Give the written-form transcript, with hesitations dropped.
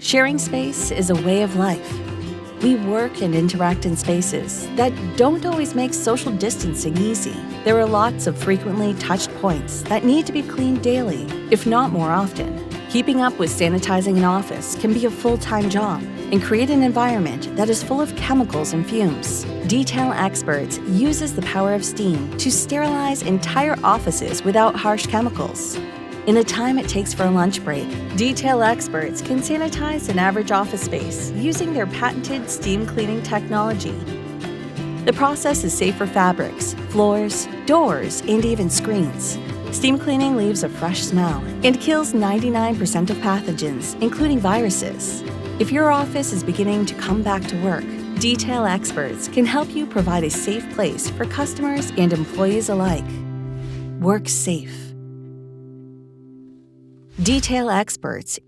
Sharing space is a way of life. We work and interact in spaces that don't always make social distancing easy. There are lots of frequently touched points that need to be cleaned daily, if not more often. Keeping up with sanitizing an office can be a full-time job and create an environment that is full of chemicals and fumes. DetailXPerts uses the power of steam to sterilize entire offices without harsh chemicals. In the time it takes for a lunch break, DetailXPerts can sanitize an average office space using their patented steam cleaning technology. The process is safe for fabrics, floors, doors, and even screens. Steam cleaning leaves a fresh smell and kills 99% of pathogens, including viruses. If your office is beginning to come back to work, DetailXPerts can help you provide a safe place for customers and employees alike. Work safe. DetailXPerts